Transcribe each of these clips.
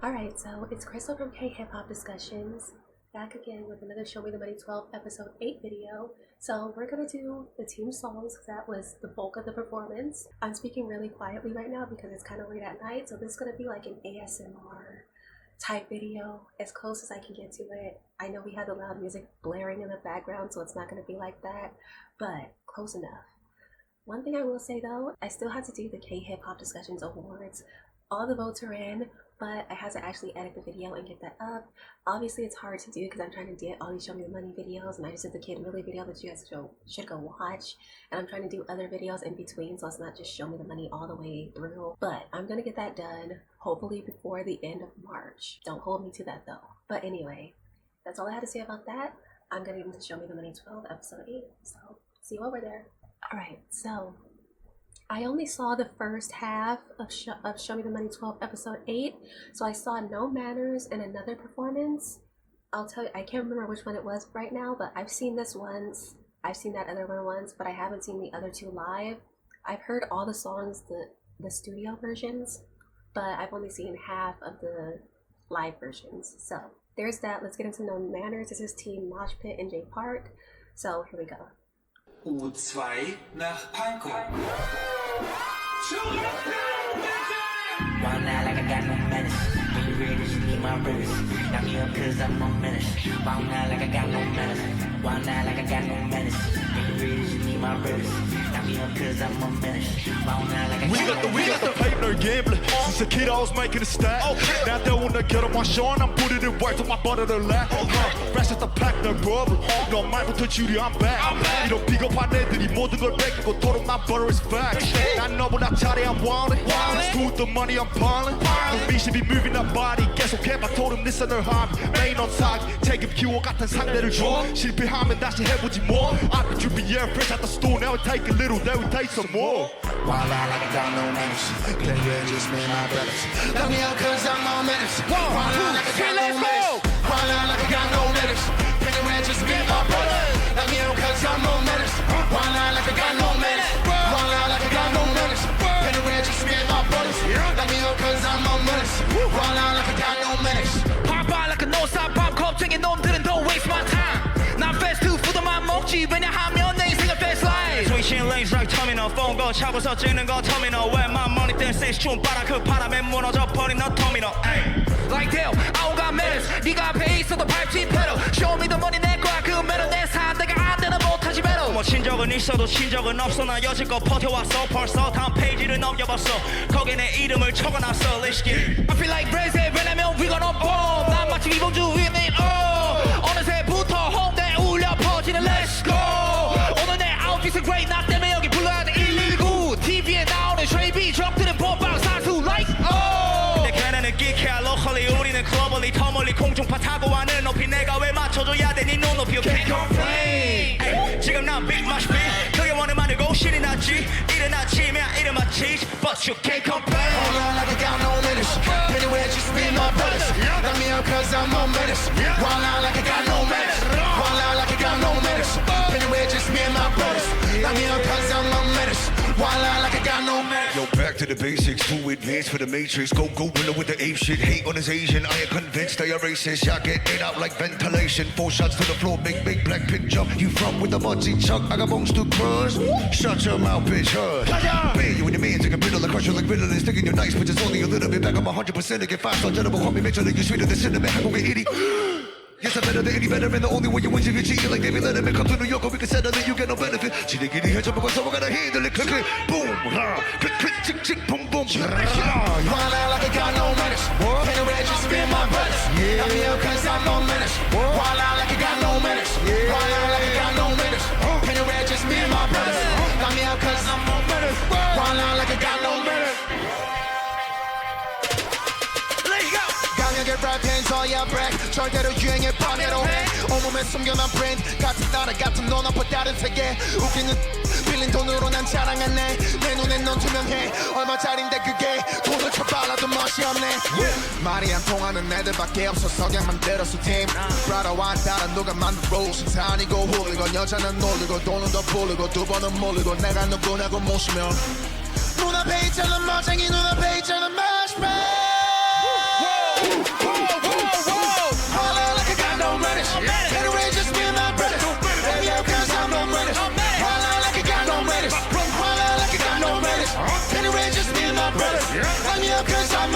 Alright, so it's Crystal from K-Hip-Hop Discussions, back again with another Show Me the Money 12 episode 8 video. So we're gonna do the team songs because that was the bulk of the performance. I'm speaking really quietly right now because it's kind of late at night, so this is gonna be like an ASMR type video, as close as I can get to it. I know we had the loud music blaring in the background, so it's not gonna be like that, but close enough. One thing I will say though, I still have to do the K-Hip-Hop Discussions Awards. All the votes are in, but I had to actually edit the video and get that up. Obviously it's hard to do because I'm trying to get all these Show Me the Money videos, and I just did the Kid Miili video that you guys should go watch, and I'm trying to do other videos in between, so it's not just Show Me the Money all the way through. But I'm gonna get that done hopefully before the end of March. Don't hold me to that though. But anyway, that's all I had to say about that. I'm gonna get into Show Me the Money 12 episode 8, so see you over there. Alright, so I only saw the first half of Show Me the Money 12 episode 8, so I saw No Manners and another performance. I'll tell you, I can't remember which one it was right now, but I've seen this once, I've seen that other one once, but I haven't seen the other two live. I've heard all the songs, the studio versions, but I've only seen half of the live versions. So there's that. Let's get into No Manners. This is Team Moshpit and J Park, so here we go. U2 nach Pankow. Wild out like I got no manners. When you ready, just need my rivers. Knock me up cause I'm on menace. Wild out like I got no manners. Wild out like I got no manners. When you ready, just need my rivers. Knock me up cause I'm on menace. Wild out like I got no manners. We got the paper gambling. Since a kid I was making a stack. Now they wanna get on my show and I'm putting it right to my butt of the lap. Rest at the pack, no problem. 너 말부터 줄이 I'm back. 이런 비겁한 애들이 모든 걸 뺏기고 도로 난 butter is facts. 난 너보다 잘해 I'm wanted. Let's do the money I'm piling. We should be moving that body. 계속해 막 told listen her harm. Main on target. take a 큐어 같은 상대를 줘. 실패하면 다시 해보지 뭐. I could you be yeah fresh at the store. Now we take a little, then we take some more. Wild out like I got no manners. Play yeah, just me and my brothers. Let me out cause I'm on menace. Wild out like I got no manners. Wild out like I got no manners. Play yeah, just me and my brothers. Let me out cause I'm on menace. Wild out like I got no manners. Wild out like I got no manners. Play yeah, just me and my brothers. Let me out cause I'm on menace. Wild out like I got no manners. Pop out like a no-stop pop 겁쟁이 놈들은 don't waste my time. 난 fast food 푸드만 먹지 왜냐하면 내 인생은 fast life. Switching lanes like 터미널 phone 거 차고서 찍는 거 터미널 Where my money 댄 세시 춤 바람 그 바람에 무너져 버린 너 터미널 Like Dale, I don't got manners. 네가 앞에 있어도 밟지 pedal. Show me the money 내 거야 그 매너 내 삶 내가 안 되는 못하지 배로. 뭐 친적은 있어도 친적은 없어 나 여지껏 버텨왔어 벌써 다음 페이지를 넘겨봤어 거기에 내 이름을 적어놨어 Let's get it. I feel like Brazil 왜냐면 we gonna bomb. 난 마치 이봉주 위민 어느새부터 홍대 울려 퍼지는 Let's go. 오늘 내 아웃핏은 great 나 때문에 여기 불러야 돼 119. TV에 나오는 쉐이비 적들은 본방 사수 like 내 걔네는 DKay locally 우리는 globally 더 멀리 공중파 타고 하늘 높이 내가 왜 맞춰줘야 돼 네 눈높이 You can't complain 지금 난 big Moshpit 그게 원을 만들고 신이 났지 일은 아침이야 이름 아치 But you can't complain Wild out like I got no manners. Play yeah, just me and my brothers. Let me out cause I'm on menace. Wild out like I got no manners. Wild out like I got no manners. Play yeah, just me and my brothers. Let me out cause I'm on menace. Wild out like I got no manners. Yo, back to the basics, too advanced for the matrix. Go winner with the ape shit. Hate on his Asian. I am convinced they are racist. Y'all get ate out like ventilation. 4 shots to the floor, big black pig jump. You from with the munchie chuck? I got bones to crush. Shut your mouth, bitch, hush. Man, you and your man take a riddle, I crush you like riddle. Sticking your nice, but it's only a little bit back. I'm 100% to get 5-star general. Call me Mitchell, you're sweeter than cinnamon. I gon' get itty. Yes, I'm better than any better, and the only way you win is if you cheat like David Letterman. Come to New York, or we can settle it, you get no benefit. Chidiggy, head up, so I gotta handle it. Click, click, boom, click, click, tick, tick, boom, boom. Wild out like I got no manners. Play yeah, just me and my brothers. Let me out cause I'm on menace. Wild out like I got no manners. Wild out like I got no manners. Play yeah, just me and my brothers. Let me out cause I'm on menace. Wild out like I got no manners. 강하게 랩해서야 brag 절대로 유행에 방해로 해 온몸에 숨겨난 브랜드 같은 나라 같은 눈앞에 다른 세계 웃기는 빌린 돈으로 난 자랑하네 내 눈엔 넌 투명해 얼마짜린데 그게 돈을 쳐발라도 멋이 없네 말이 안 통하는 애들밖에 없어서 그냥 만들었어 팀 브라더와 따라 누가 만든 rules 산이고 홀리고 여자는 놀리고 돈은 더 불리고 두 번은 몰리고 내가 누구냐고 모시면 눈앞에 있잖아 멋쟁이 눈앞에 있잖아 Moshpit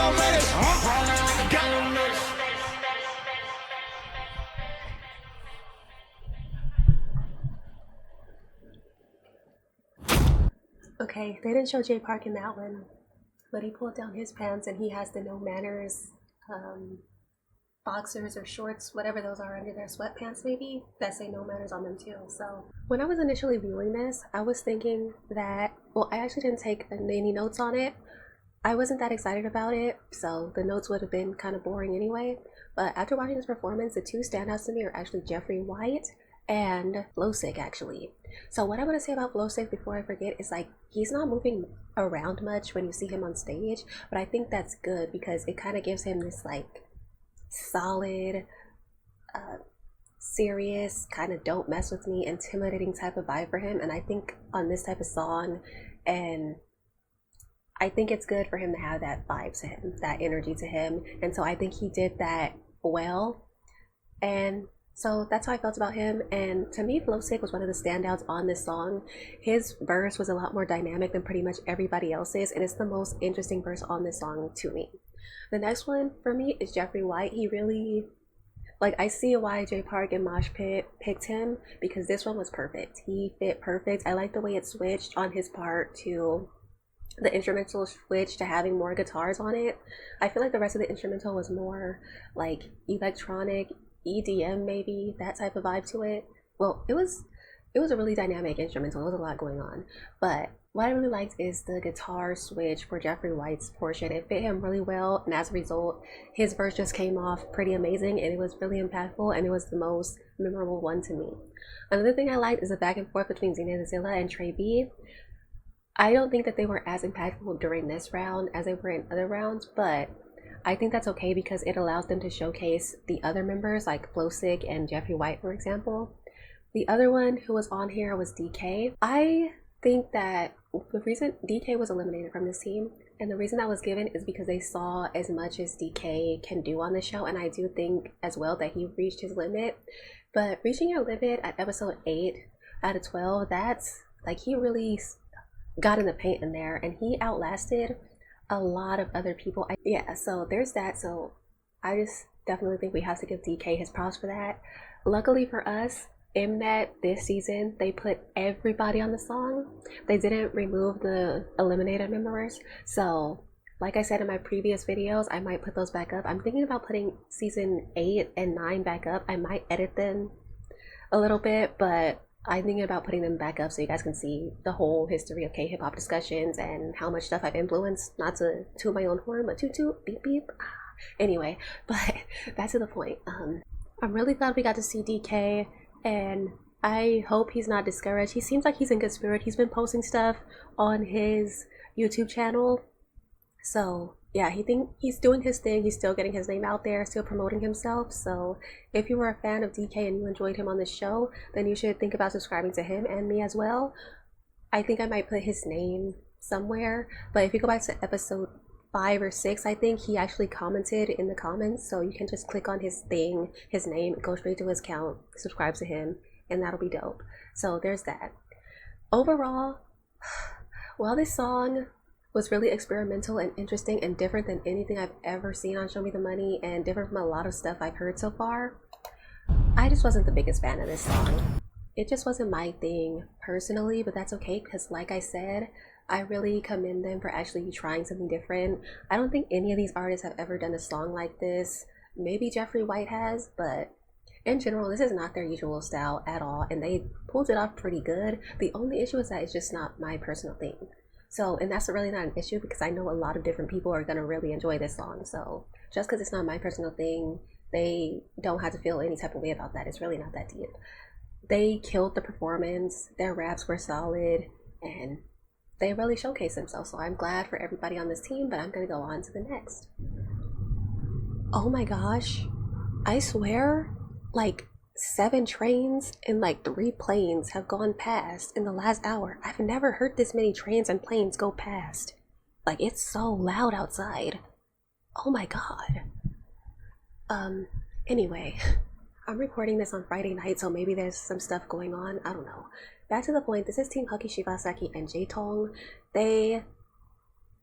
I'm ready. Okay, they didn't show J Park in that one, but he pulled down his pants and he has the no manners boxers or shorts, whatever those are under their sweatpants maybe, that say no manners on them too. So when I was initially viewing this, I was thinking that, well, I actually didn't take any notes on it. I wasn't that excited about it, so the notes would have been kind of boring anyway. But after watching this performance, the two standouts to me are actually Jeffrey White and Flowsik actually. So what I want to say about Flowsik before I forget is like, he's not moving around much when you see him on stage, but I think that's good because it kind of gives him this like solid, serious, kind of don't mess with me, intimidating type of vibe for him. And I think on this type of song, and I think it's good for him to have that vibe to him, that energy to him. And so I think he did that well. And so that's how I felt about him. And to me, Flowsik was one of the standouts on this song. His verse was a lot more dynamic than pretty much everybody else's, and it's the most interesting verse on this song to me. The next one for me is Jeffrey White. He really, like, I see why J Park and Moshpit picked him, because this one was perfect. He fit perfect. I like the way it switched on his part to the instrumental switch to having more guitars on it. I feel like the rest of the instrumental was more like electronic, EDM maybe, that type of vibe to it. Well, it was a really dynamic instrumental. There was a lot going on. But what I really liked is the guitar switch for Jeffrey White's portion. It fit him really well, and as a result, his verse just came off pretty amazing, and it was really impactful, and it was the most memorable one to me. Another thing I liked is the back and forth between Zene and Zilla and Trey B. I don't think that they were as impactful during this round as they were in other rounds, but I think that's okay because it allows them to showcase the other members like Flowsik and Jeffrey White, for example. The other one who was on here was DKay. I think that the reason DKay was eliminated from this team, and the reason that was given, is because they saw as much as DKay can do on the show, and I do think as well that he reached his limit. But reaching your limit at episode 8 out of 12, that's like, he really got in the paint in there, and he outlasted a lot of other people. Yeah, so there's that. So I just definitely think we have to give DKay his props for that. Luckily for us, Mnet this season, they put everybody on the song. They didn't remove the eliminated members. So like I said in my previous videos, I might put those back up. I'm thinking about putting season 8 and 9 back up. I might edit them a little bit, but I'm thinking about putting them back up so you guys can see the whole history of K-hip-hop discussions and how much stuff I've influenced. Not to toot my own horn, but toot, beep, beep. Anyway, but back to the point. I'm really glad we got to see DKay, and I hope he's not discouraged. He seems like he's in good spirit. He's been posting stuff on his YouTube channel. So yeah, he's doing his thing. He's still getting his name out there, still promoting himself. So if you were a fan of DKay and you enjoyed him on this show, then you should think about subscribing to him and me as well. I think I might put his name somewhere, but if you go back to episode 5 or 6, I think he actually commented in the comments, so you can just click on his thing, his name, go straight to his account, subscribe to him, and that'll be dope. So there's that. Overall, while this song was really experimental and interesting and different than anything I've ever seen on Show Me the Money, and different from a lot of stuff I've heard so far, I just wasn't the biggest fan of this song. It just wasn't my thing personally, but that's okay, because like I said, I really commend them for actually trying something different. I don't think any of these artists have ever done a song like this. Maybe Jeffrey White has, but in general, this is not their usual style at all, and they pulled it off pretty good. The only issue is that it's just not my personal thing. So, and that's really not an issue because I know a lot of different people are going to really enjoy this song. So just because it's not my personal thing, they don't have to feel any type of way about that. It's really not that deep. They killed the performance. Their raps were solid, and they really showcased themselves. So I'm glad for everybody on this team, but I'm going to go on to the next. Oh my gosh. I swear, like 7 trains and like 3 planes have gone past in the last hour. I've never heard this many trains and planes go past. Like, it's so loud outside. Oh my god. Anyway, I'm recording this on Friday night, so maybe there's some stuff going on. I don't know. Back to the point, this is Team Hukky, Shibaseki, and J-Tong. They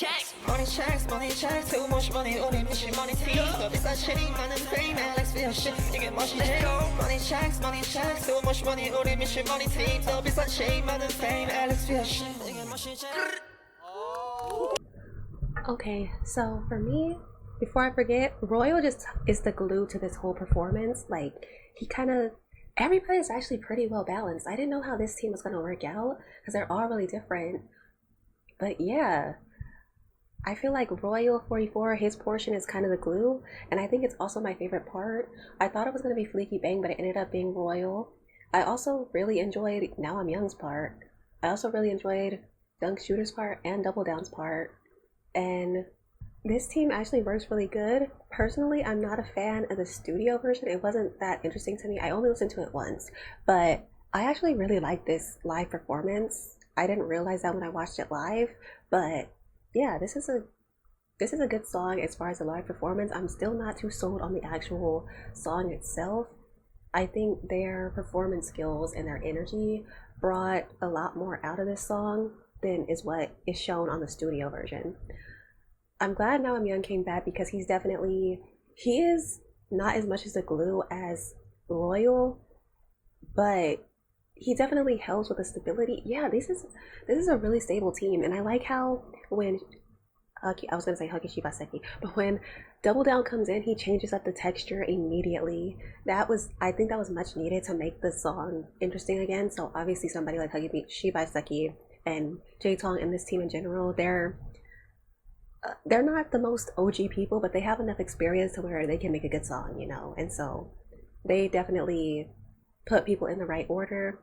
checks too much money 우리 미친 money team 더 비싼 shit이 많은 fame Alex feel shit 이게 멋이지 money checks too much money 우리 미친 money team 더 비싼 shit 많은 fame Alex feel shit 이게 멋이지. Okay, so for me, before I forget, Royal just is the glue to this whole performance. Like, he kind of, everybody's actually pretty well balanced. I didn't know how this team was going to work out because they're all really different. But yeah, I feel like Royal 44, his portion is kind of the glue, and I think it's also my favorite part. I thought it was going to be Fleeky Bang, but it ended up being Royal. I also really enjoyed NowImYoung's part. I also really enjoyed Dunk Shooter's part and Double Down's part. And this team actually works really good. Personally, I'm not a fan of the studio version. It wasn't that interesting to me. I only listened to it once, but I actually really like this live performance. I didn't realize that when I watched it live, but yeah, this is a good song as far as the live performance. I'm still not too sold on the actual song itself. I think their performance skills and their energy brought a lot more out of this song than is what is shown on the studio version. I'm glad NowImYoung came back because he is not as much as a glue as Royal, but he definitely helps with the stability. Yeah, this is a really stable team, and I like how when Hukky, I was gonna say Hukky Shibaseki, but when Double Down comes in, he changes up the texture immediately. I think that was much needed to make the song interesting again. So obviously somebody like Hukky Shibaseki and J-Tong and this team in general, they're not the most OG people, but they have enough experience to where they can make a good song, you know. And so they definitely put people in the right order,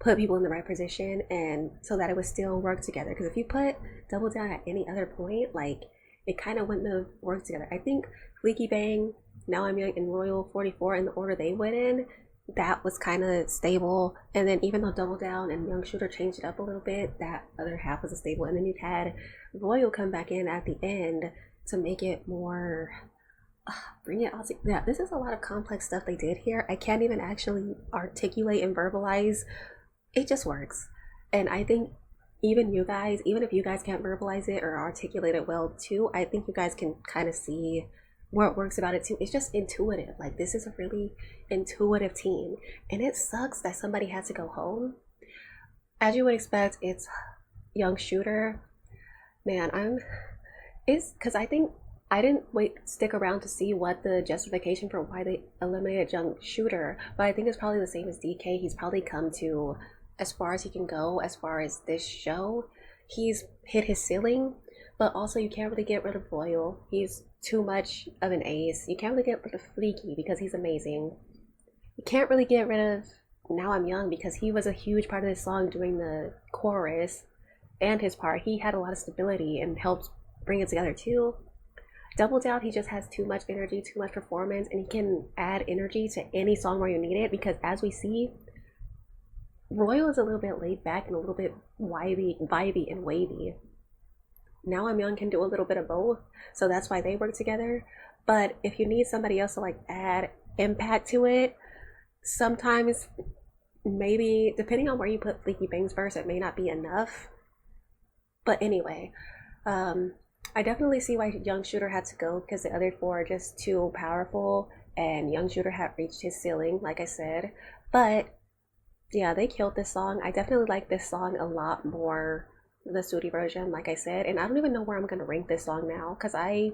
put people in the right position, and so that it would still work together. Because if you put Double Down at any other point, like, it kind of wouldn't have worked together. I think Fleeky Bang, NowImYoung, and Royal 44 in the order they went in, that was kind of stable. And then even though Double Down and Young Shooter changed it up a little bit, that other half was stable. And then you had Royal come back in at the end to make it more bring it all together. Yeah, this is a lot of complex stuff they did here. I can't even actually articulate and verbalize. It just works. And I think even if you guys can't verbalize it or articulate it well too, I think you guys can kind of see what works about it too. It's just intuitive. Like, this is a really intuitive team, and it sucks that somebody had to go home. As you would expect, it's Young Shooter. Man, it's because I think I didn't stick around to see what the justification for why they eliminated Young Shooter, but I think it's probably the same as DKay. He's probably come to as far as he can go as far as this show. He's hit his ceiling, but also you can't really get rid of Royal. He's too much of an ace. You can't really get rid of Fleeky because he's amazing. You can't really get rid of NowImYoung because he was a huge part of this song doing the chorus and his part. He had a lot of stability and helped bring it together too. Double Down, he just has too much energy, too much performance, and he can add energy to any song where you need it, because as we see, Royal is a little bit laid back and a little bit vibey and wavy. NowImYoung can do a little bit of both, so that's why they work together. But if you need somebody else to like add impact to it, sometimes maybe depending on where you put Fleeky Bang's verse, it may not be enough. But anyway, I definitely see why Young Shooter had to go, because the other four are just too powerful and Young Shooter had reached his ceiling, like I said. But yeah, they killed this song. I definitely like this song a lot more than the studio version, like I said. And I don't even know where I'm going to rank this song now, because I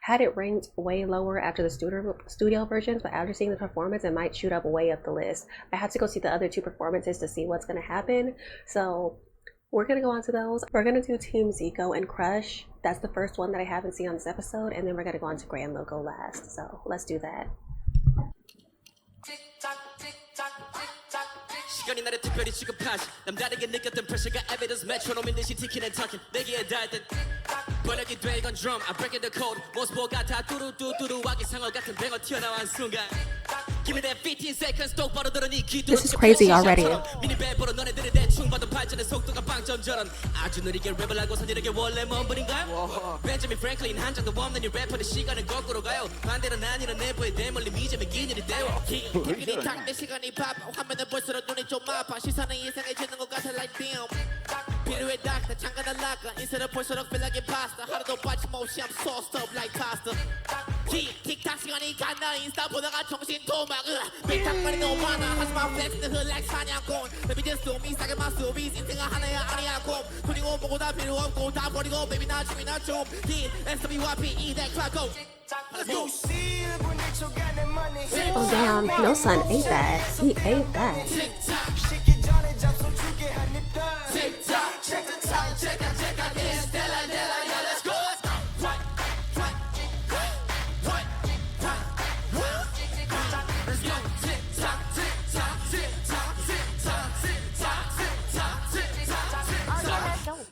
had it ranked way lower after the studio versions, but after seeing the performance, it might shoot up way up the list. I have to go see the other two performances to see what's going to happen. So we're going to go on to those. We're going to do Team Zico and Crush. That's the first one that I haven't seen on this episode. And then we're going to go on to Grand Loco last. So let's do that. 시간이 나를 특별히 취급하지 남다르게 느꼈던 프레셔가 evidence 메트로놈인 듯이 ticking and talking 내게 닿을 땐 번역이 돼 이건 drum I break the code 모습보 같아 뚜루뚜루뚜루하게 상어 같은 뱅어 튀어나온 순간 Give me that 15 seconds 똑바로 들어 네 귀도 This is crazy already. 미니밴보로 너네들의 대충 받은 발전의 속도가 빵점처럼 아주 느리게 랩을 하고선 이렇게 원래 몸부림가 벤자민 프랭클린 한 장도 없는 이 래퍼의 시간은 거꾸로 가요 반대로 난 이런 내부의 대물림 이제 미기일이 되어 틱틱 내 시간이 바빠 화면을 볼수록 눈이 좀 아파 시선은 이상해지는 것 같아 like damn 필요해 닥터 잠깐 달라가 인쇄를 볼수록 feel like imposter 하루도 빠짐없이 I'm sauced up like pasta 틱탁 시간이 간다 인스타 보다가 정신 도막 틱탁만이 너무 많아 하지만 flex는 흙 like 사냥꾼 Baby just do me 싸게 마스터비스 인생은 하나야 아니야 곰 그리고 뭐고 다 필요 없고 다 버리고 baby 나 춤이나 좀 SWYPE that clock go You see it when they took out their money. Oh damn, Nosun ate that. He ate that. 시기 전에 잡수 주게 한 입 더. 틱탁 check the time check out this Della yeah let's go Let's go 틱탁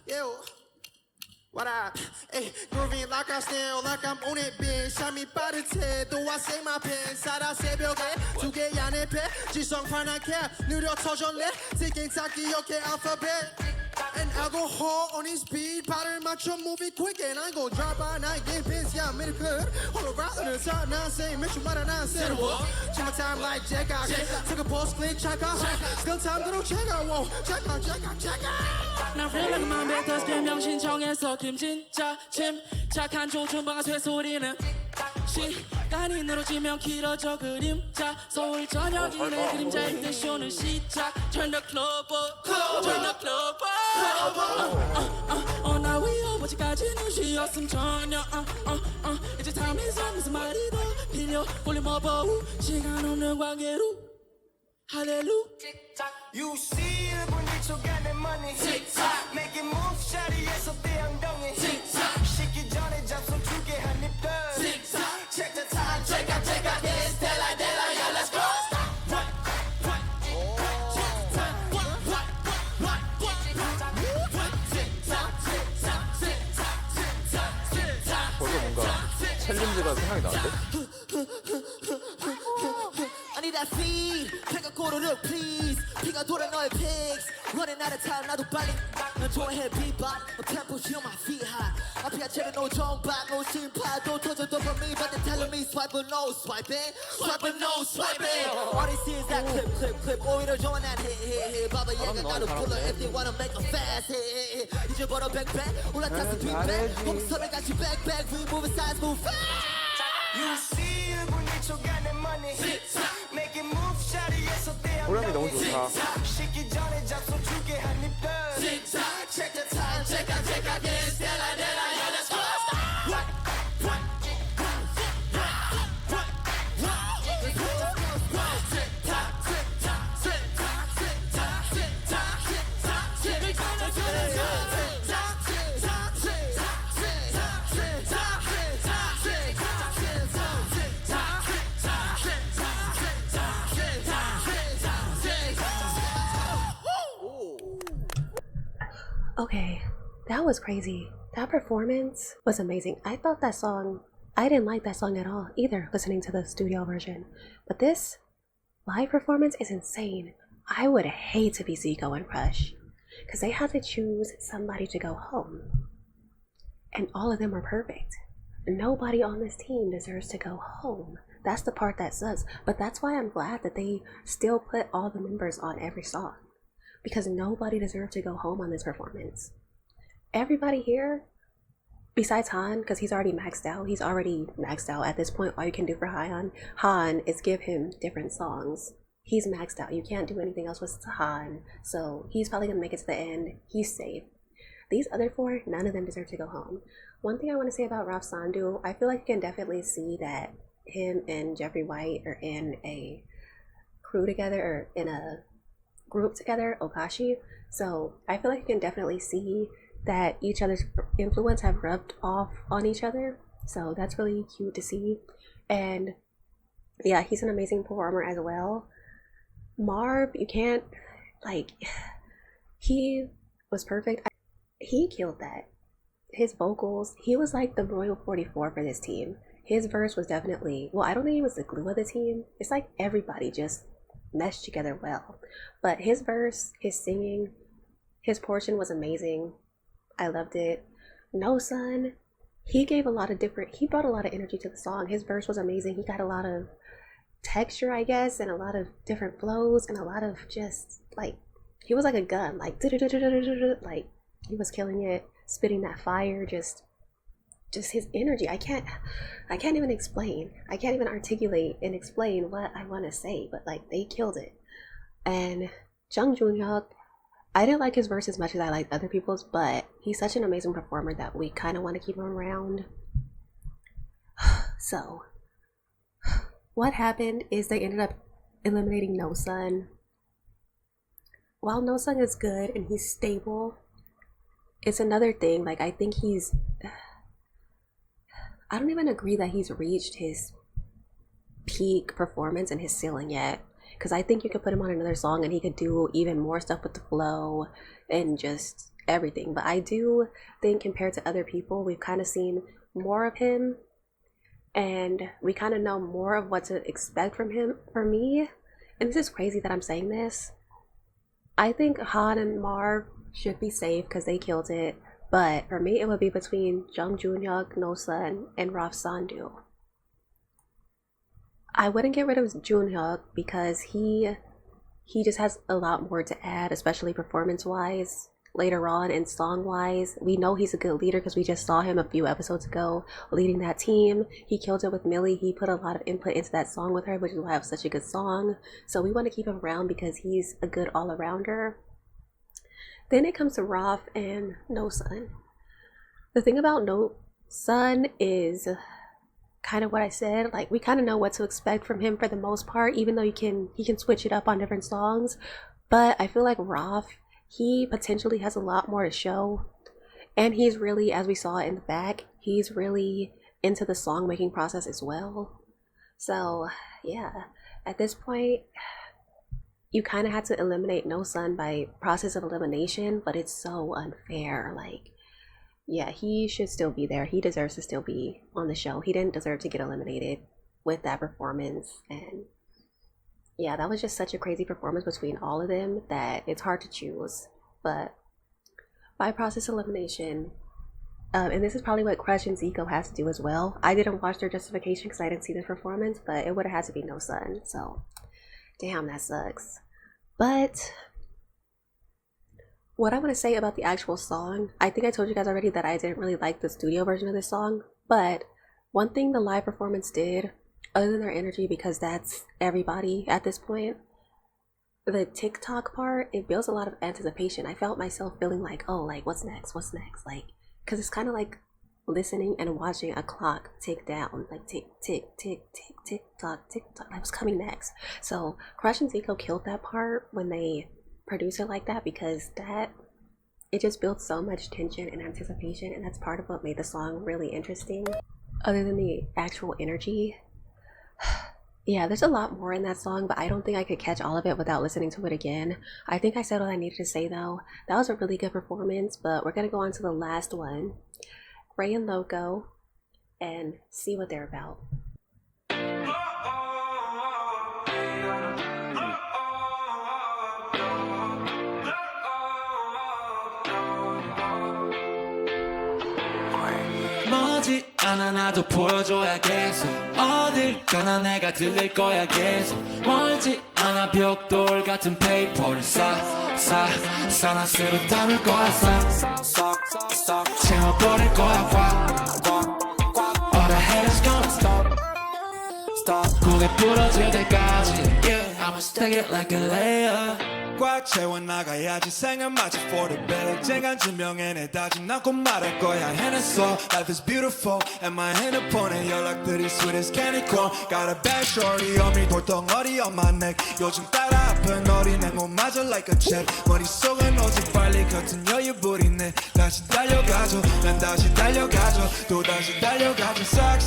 Ew. What up? Hey, grooving like I still like I'm on it, bitch. 샴이 빠듯해, 또 I say my pen. 살아 새벽에 두 개 안에 배. 지성 파랗게 느려 터질래. 틱탁 기억해 alphabet. And alcohol on his beat. 발을 맞춰 move it quick and I go drop by night game pins. Yeah, made it good. All around the top, now say, mitchell 말아 난 새로워. Check my time like Jack-out. Took a pause, click, check out. Still time to check out. Whoa, check out. 나 feel like my bed does 게 명신청에서 김진짜 침착한 조준방아 쇠소리는 시간이 늘어지면 길어져 그림자 서울 저녁이네 그림자일 때 쇼는 시작 Turn the club up Turn the club up 나 위에 어디까지는 쉬었음 전혀 이제 탐에서 무슨 말이 더 필요 볼륨 업어 시간 없는 관계로 할렐루 You see it when they took out their money. 틱탁 Making moves, 샤리에서 떼엉덩이. 시기 전에 잡수 주게 한 입 더. Check the time, check out this Della yeah let's go 벌써 뭔가 챌린지가 생각이 나는데? I need that feed take a quarter look please 피가 돌아 너의 pics running out of time 나도 빨리 난 좋아해 bebop tempo feel my feet high 앞이 아채는 no 정박 no 심파도 터져도 from me but they're telling me swipe but no swiping swipe but no swiping all they see is that clip 오히려 좋아 난 hit 바보 얘가 나도 불러 if they wanna make a fast hit 잊어버려 backpack 올라탔어 빅백 홍선을 같이 back we moving sides move fast You see it when they took out their money. Making moves, 샤리에서 호랑이 너무 떼엉덩이. 좋다. 시기 전에 잡수 주게 한 입 더. check the time check out this Della yeah let's go Okay, that was crazy. That performance was amazing. I didn't like that song at all either, listening to the studio version. But this live performance is insane. I would hate to be Zico and Rush, because they had to choose somebody to go home. And all of them are perfect. Nobody on this team deserves to go home. That's the part that sucks. But that's why I'm glad that they still put all the members on every song, because nobody deserved to go home on this performance. Everybody here, besides Han, because he's already maxed out at this point. All you can do for Han is give him different songs. He's maxed out. You can't do anything else with Han, so he's probably gonna make it to the end. He's safe. These other four, none of them deserve to go home. One thing I want to say about Sandou, I feel like you can definitely see that him and Jeffrey White are in a crew together, or in a group together, Okashi. So I feel like you can definitely see that each other's influence have rubbed off on each other. So that's really cute to see. And yeah, he's an amazing performer as well. Marv, you can't, like, he was perfect. He killed that. His vocals, he was like the Royal 44 for this team. His verse was definitely, well, I don't think he was the glue of the team. It's like everybody just meshed together well. But his verse, his singing, his portion was amazing. I loved it. Nosun, he gave a lot of he brought a lot of energy to the song. His verse was amazing. He got a lot of texture, I guess, and a lot of different flows, and a lot of just, like, he was like a gun, like, like, He was killing it, spitting that fire, just his energy. I can't even explain. I can't even articulate and explain what I want to say, but like they killed it. And Junhyuk, I didn't like his verse as much as I liked other people's, but he's such an amazing performer that we kind of want to keep him around. So, what happened is they ended up eliminating Nosun. While Nosun is good and he's stable, it's another thing. Like, I think I don't even agree that he's reached his peak performance and his ceiling yet. Because I think you could put him on another song and he could do even more stuff with the flow and just everything. But I do think compared to other people, we've kind of seen more of him. And we kind of know more of what to expect from him. For me, and this is crazy that I'm saying this, I think Haon and Marv should be safe because they killed it. But for me, it would be between Junhyuk, Nosun, and Sandou. I wouldn't get rid of Junhyuk because he just has a lot more to add, especially performance-wise. Later on and song-wise, we know he's a good leader because we just saw him a few episodes ago leading that team. He killed it with Miili. He put a lot of input into that song with her, which is why I have such a good song. So we want to keep him around because he's a good all-arounder. Then it comes to Marv and Nosun. The thing about Nosun is kind of what I said. Like, we kind of know what to expect from him for the most part, even though he can switch it up on different songs. But I feel like Marv, he potentially has a lot more to show. And he's really, as we saw in the back, he's really into the song making process as well. So yeah, at this point, you kind of had to eliminate Nosun by process of elimination, but it's so unfair. Like, yeah, he should still be there. He deserves to still be on the show. He didn't deserve to get eliminated with that performance. And yeah, that was just such a crazy performance between all of them that it's hard to choose. But by process elimination, and this is probably what Crush and Zico has to do as well. I didn't watch their justification because I didn't see the performance, but it would have had to be Nosun. So damn, that sucks. But what I want to say about the actual song, I think I told you guys already that I didn't really like the studio version of this song. But one thing the live performance did, other than their energy, because that's everybody at this point, the Tick-Tock part, it builds a lot of anticipation. I felt myself feeling like, oh, like, what's next? Like, because it's kind of like listening and watching a clock tick down, like tick, tick, tick, tick, tick, tock, tick, tock. Like, what's coming next? So Crush and Zico killed that part when they produce it like that, because it just built so much tension and anticipation, and that's part of what made the song really interesting, other than the actual energy. Yeah, there's a lot more in that song, but I don't think I could catch all of it without listening to it again. I think I said what I needed to say though. That was a really good performance, but we're gonna go on to the last one, Ray and Loco, and see what they're about. 않아 나도 보여줘야 계속 어딜 가나 내가 들릴 거야 계속 멀지 않아 벽돌 같은 페이퍼를 사나스로 담을 거야 싹 채워버릴 거야 All the haters gonna stop 고개 부러질 때까지 I'ma stack it like a layer 꽉 채워나가야지 생각마저 for the better 쟁한 지명에 내 다짐 않고 말할 거야 해냈어 Life is beautiful and my 핸드폰에 연락들이 sweet as candy corn Got a bad shorty on me 돌덩어리 on my neck 요즘 따라 아픈 어린애 몸마저 like a jet 머릿속은 오직 빨리 같은 여유 부리네 다시 달려가죠 난 다시 달려가죠 또다시 달려가죠 싹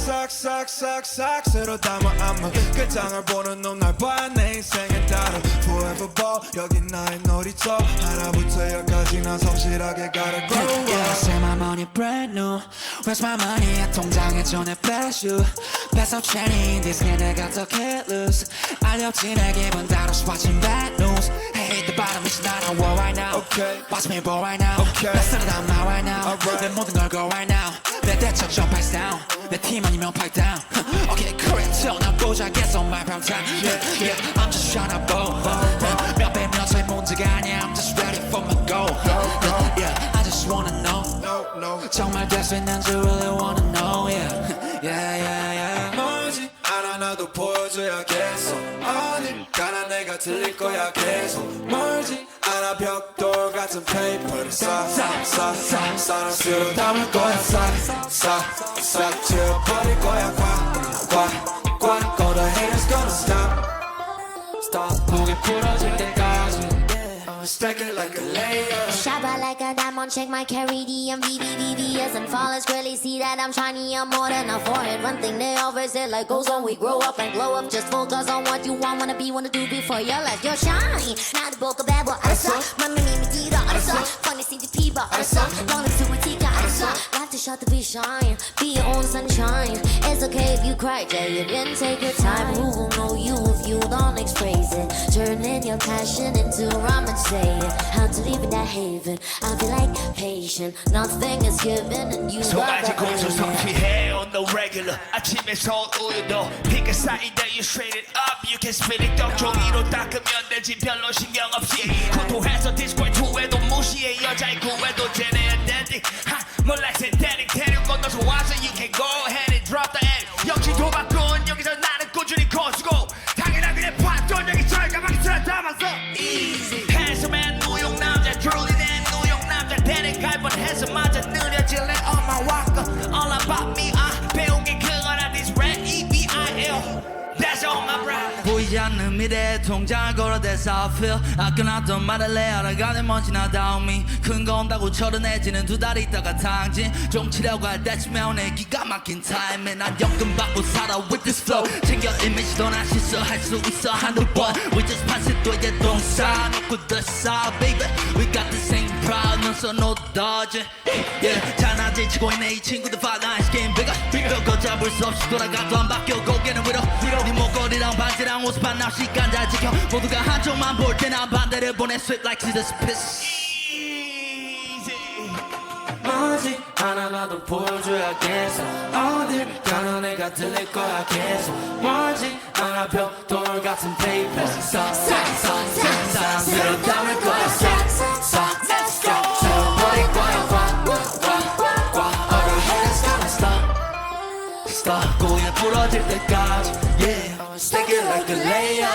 새로 담아 안마 끝장을 보는 놈 날 봐 내 인생은 다른 Forever ball 여기 나의 놀이터 하나부터 열까지 난 성실하게 gotta grow up Yeah, say my money brand new Where's my money? 통장에 전에 flash you Pass out chain 디스크에 내가 더 careless 알렵지 내 기분 다루시 watching bad news Hey, the bottom is not on war right now Okay. Watch me ball right now Okay. Let's set it down now right now Alright. 내 모든 걸 go right now 내 대처 jump eyes down 내 팀 아니면 fight down Okay, correct 태어나보자 get on my prime time Yeah, I'm just tryna ball 몇 배 몇 차의 문제가 아니야 I'm just ready for my goal Yeah, I just just wanna know. 정말 될 수 있는지 really wanna know. Yeah. 뭐지 않아 나도 보여줘야겠어 어딜 가나 내가 들릴 거야 계속 멀지 않아 벽돌 같은 페이퍼를 사랑스러 담을 거야 싹 지워버릴 거야 꽉 All the haters gonna stop 고개 부러질 때까지 Stack it like a layer. Shabba like a diamond, check my carry DM, VVVVS and flawless. Really see that I'm shiny, I'm more than a forehead. One thing they always say, like goes on, we grow up and glow up. Just focus on what you want, wanna be, wanna do before you let your shine. Not the book of bad boy, my name is Dita, funny see the people, long as you take life to shut the be shine, be your own sunshine. It's okay if you cry, Jay, then take your time. Who will know you if you don't express it? Turning your passion into rhyme and say it. How to live in that haven, I'll be like patient. Nothing is given and you got the 공수 성취해 on the regular 아침에 서울 우유도 피가 쌓이다 you straight it up you can spit it up 종이로 닦으면 되지 별로 신경 없이 고토해서 디스코에 투에도 무시해 여자의 구애도 제네한 댄딩 몰라 synthetic 대륙 건너서 와서 you can go ahead and drop the egg 역시 도박꾼 여기서 나는 꾸준히 커지고 당연한 그냥 봤던 여기 절감하게 틀어 담았어 easy handsome 무용 남자 truly 난 무용 남자 대는 갈 뻔해서 맞아 느려질래 on my walker all about me 배운 게 그거라 this red EBIL That's all my brand 보이지 않는 미래에 통장을 걸어대서 I feel 아껴놨던 말을 내 알아가는 먼지나 down me 큰 거 온다고 철은해지는 두 달 있다가 당진 좀 치려고 할 때쯤에 내 기가 막힌 타임에 난 연금 받고 살아 with this flow 챙겨 이미지도 난 실수할 수 있어 한두 번 We just pass it 또 이제 똥 싸놓고 됐어 baby We got the same proud 넌서 no dodging Yeah 잔아지 치고 있네 이 친구들 fight nice game bigger 벽 잡을 수 없이 돌아가도 안 바뀌어 고개는 위로 네 목걸이랑 반지랑 옷 반납 시간 잘 지켜 모두가 한쪽만 볼 때 난 반대를 보내 sweep like Jesus piss 뭐지 하나 나도 보여줘야겠어 어딜 가나 내가 들릴 거야 계속 멀지 않아 벽돌 같은 페이퍼 사랑스러 담을 거야 싹 세워버릴 거야 꽉 All the haters gonna stop 고개 부러질 때까지 Yeah Stick it like a layer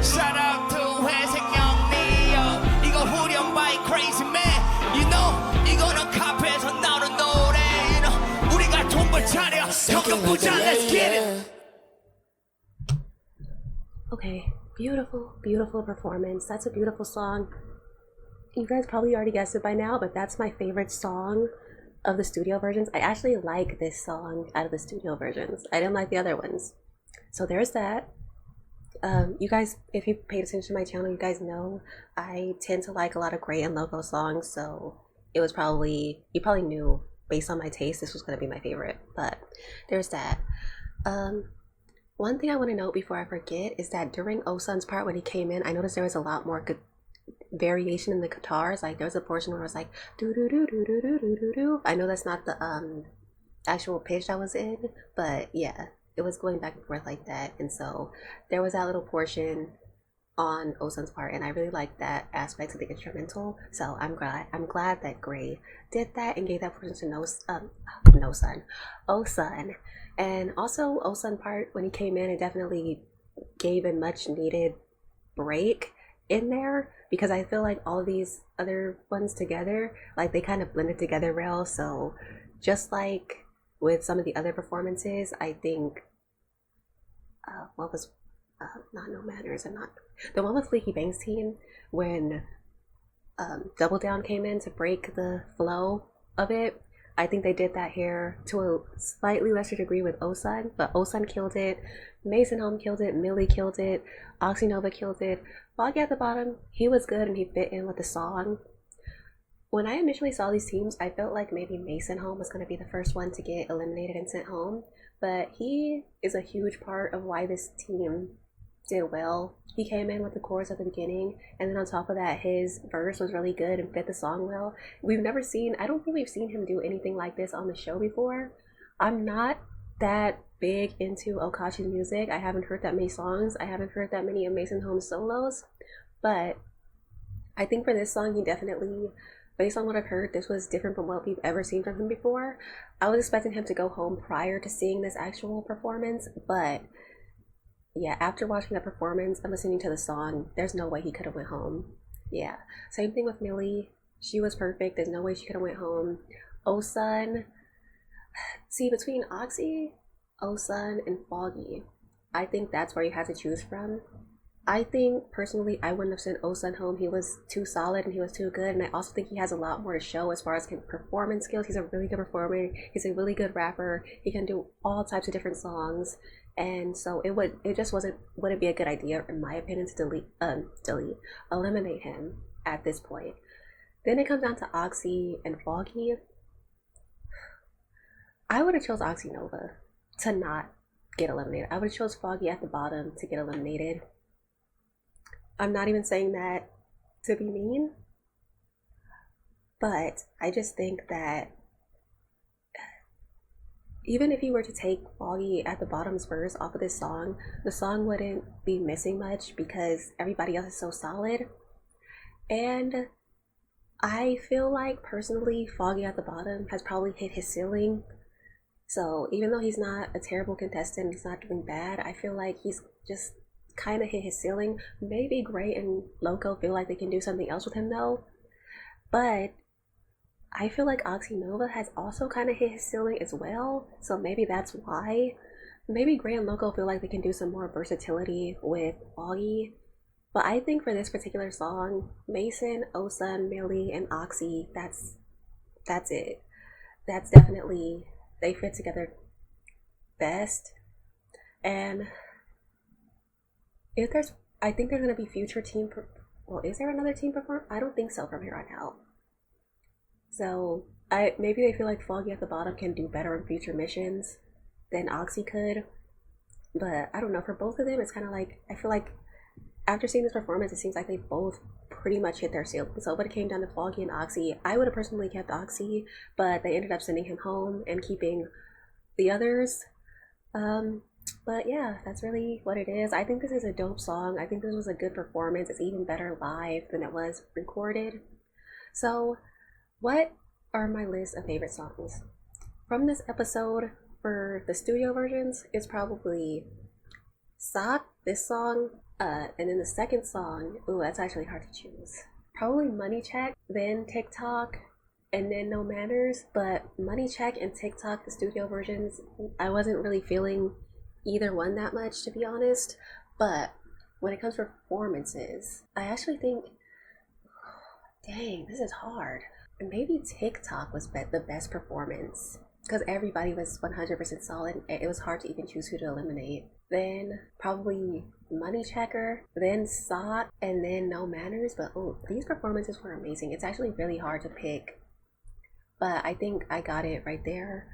Shout out to 회색 영리요 이거 후렴 by crazy man You know 이거는 카페에서 나오는 노래 You know 우리가 돈벌 차려 현금 부자 Let's get it Okay, beautiful performance. That's a beautiful song. You guys probably already guessed it by now, but that's my favorite song of the studio versions. I actually like this song out of the studio versions. I didn't like the other ones. So there's that. You guys, if you paid attention to my channel, you guys know I tend to like a lot of Gray and Loco songs, so it was probably, you probably knew based on my taste this was going to be my favorite, but there's that. One thing I want to note before I forget is that during Osun's part when he came in, I noticed there was a lot more good variation in the guitars. Like there was a portion where it was like do do do do do do do do. I know that's not the actual pitch I was in, but yeah, it was going back and forth like that. And so there was that little portion on Osun's part, and I really liked that aspect of the instrumental. So I'm glad that Gray did that and gave that portion to Osun. And also Osun part when he came in, it definitely gave a much needed break in there, because I feel like all of these other ones together, like they kind of blended together real. So just like with some of the other performances, I think what was not No Manners and not the one with Fleeky Bang's team when Double Down came in to break the flow of it. I think they did that here to a slightly lesser degree with Osun, but Osun killed it, Mason Home killed it, Miili killed it, Oxynova killed it. Foggyatthebottom, he was good and he fit in with the song. When I initially saw these teams, I felt like maybe Mason Home was going to be the first one to get eliminated and sent home, but he is a huge part of why this team did well. He came in with the chorus at the beginning, and then on top of that, his verse was really good and fit the song well. I don't think we've seen him do anything like this on the show before. I'm not that big into Okashi's music. I haven't heard that many songs. I haven't heard that many of Mason Home's solos, but I think for this song, he definitely based on what I've heard, this was different from what we've ever seen from him before. I was expecting him to go home prior to seeing this actual performance, but yeah, after watching the performance and listening to the song, there's no way he could have went home. Yeah, same thing with Miili. She was perfect. There's no way she could have went home. Osun, see, between Oxy, Osun, and Foggy, I think that's where you have to choose from. I think personally I wouldn't have sent Osun home. He was too solid and he was too good, and I also think he has a lot more to show as far as performance skills. He's a really good performer. He's a really good rapper. He can do all types of different songs, and so it just wouldn't be a good idea in my opinion to eliminate him at this point. Then it comes down to Oxy and Foggy. I would have chose Oxynova to not get eliminated. I would have chose Foggyatthebottom to get eliminated. I'm not even saying that to be mean, but I just think that even if you were to take Foggyatthebottom's verse off of this song, the song wouldn't be missing much because everybody else is so solid. And I feel like personally Foggyatthebottom has probably hit his ceiling. So even though he's not a terrible contestant, he's not doing bad, I feel like he's just kind of hit his ceiling. Maybe Gray and Loco feel like they can do something else with him though, but I feel like Oxynova has also kind of hit his ceiling as well, so maybe that's why. Maybe Gray and Loco feel like they can do some more versatility with Foggy, but I think for this particular song, Mason, Osun, Miili, and Oxy, that's it. That's definitely, they fit together best. And if there's, I think there's going to be future team, well, is there another team perform? I don't think so from here on out. So maybe they feel like Foggyatthebottom can do better in future missions than Oxy could. But I don't know, for both of them, it's kind of like, I feel like after seeing this performance, it seems like they both pretty much hit their ceiling. So when it came down to Foggy and Oxy, I would have personally kept Oxy, but they ended up sending him home and keeping the others. But yeah, that's really what it is. I think this is a dope song. I think this was a good performance. It's even better live than it was recorded. So what are my list of favorite songs from this episode? For the studio versions, it's probably Ssak, this song, and then the second song, ooh, that's actually hard to choose. Probably Money Check, then Tick-Tock, and then No Manners. But Money Check and Tick-Tock, the studio versions, I wasn't really feeling either one that much, to be honest. But when it comes to performances, I actually think, dang, this is hard. Maybe Tick-Tock was the best performance because everybody was 100% solid. It was hard to even choose who to eliminate. Then probably Money Checker, then Ssak, and then No Manners. But oh, these performances were amazing. It's actually really hard to pick, but I think I got it right there.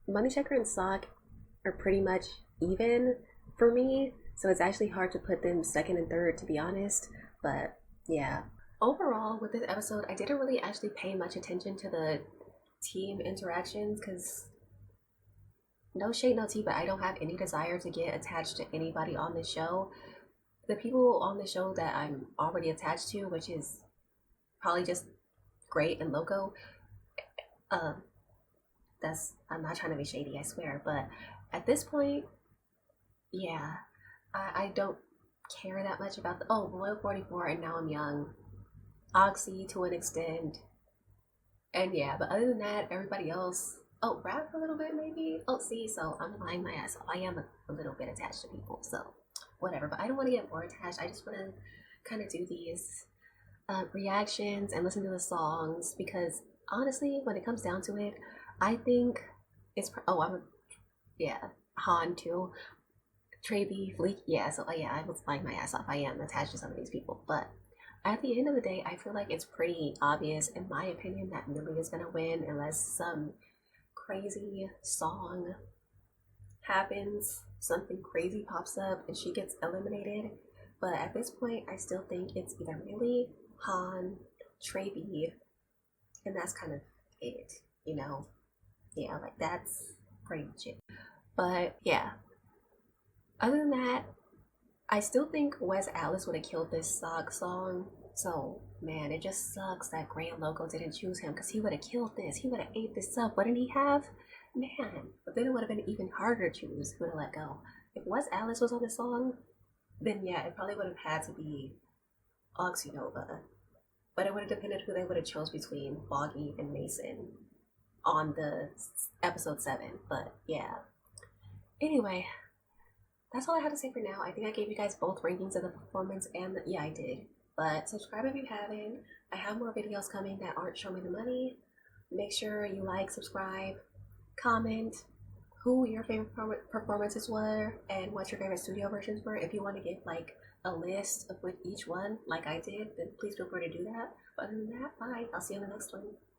Money Checker and Ssak are pretty much even for me, so it's actually hard to put them second and third, to be honest. But yeah, overall with this episode, I didn't really actually pay much attention to the team interactions because no shade, no tea, but I don't have any desire to get attached to anybody on the show. The people on the show that I'm already attached to, which is probably just Gray and Loco, I'm not trying to be shady, I swear, but at this point, yeah, I don't care that much about Royal 44 and NowImYoung, Oxy to an extent, and yeah, but other than that, everybody else, rap a little bit maybe, so I'm lying my ass off. I am a little bit attached to people, so whatever, but I don't want to get more attached. I just want to kind of do these reactions and listen to the songs because honestly, when it comes down to it, I think it's, Haon too, Trey, Fleeky, I was lying my ass off. I am attached to some of these people, but at the end of the day, I feel like it's pretty obvious, in my opinion, that Miili is going to win unless some crazy song happens, something crazy pops up, and she gets eliminated. But at this point, I still think it's either Miili, Han, Trey, and that's kind of it, you know? Yeah, like that's pretty much it. But yeah, other than that, I still think Wez Atlas would have killed this Ssak song. So, man, it just sucks that Gray and Loco didn't choose him because he would have killed this. He would have ate this up. Wouldn't he have? Man, but then it would have been even harder to choose who to let go. If Wez Atlas was on the song, then yeah, it probably would have had to be Oxynova. But it would have depended who they would have chose between Foggy and Mason on the episode 7. But yeah. Anyway, that's all I have to say for now. I think I gave you guys both rankings of the performance and yeah, I did. But subscribe if you haven't. I have more videos coming that aren't Show Me the Money. Make sure you like, subscribe, comment who your favorite performances were and what your favorite studio versions were. If you want to give like a list of with each one like I did, then please feel free to do that. But other than that, bye. I'll see you in the next one.